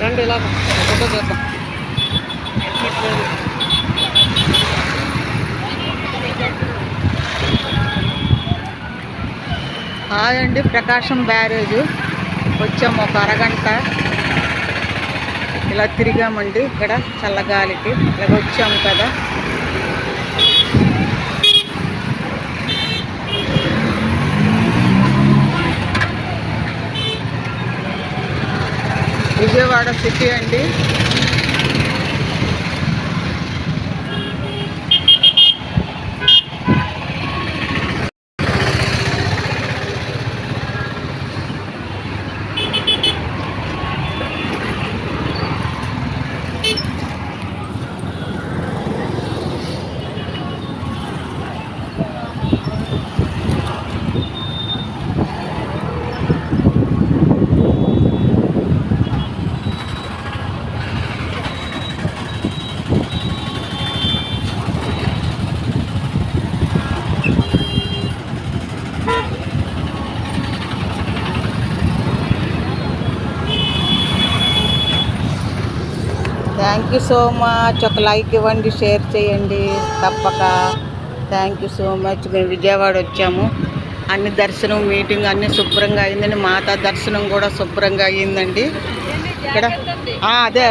రండి ఇలా ఫోటో చేద్దాం. అదండి ప్రకాశం బ్యారేజ్ వచ్చాము. ఒక అరగంట ఇలా తిరిగామండి. ఇక్కడ చల్లగాలికి ఇలా వచ్చాము కదా. విజయవాడ సిటీ అండి. Thank you so much. ఒక లైక్ ఇవ్వండి, షేర్ చేయండి తప్పక. Thank you so much. మేము విజయవాడ వచ్చాము. అన్ని దర్శనం మీటింగ్ అన్నీ శుభ్రంగా అయిందండి. మాతా దర్శనం కూడా శుభ్రంగా అయ్యిందండి ఇక్కడ. అదే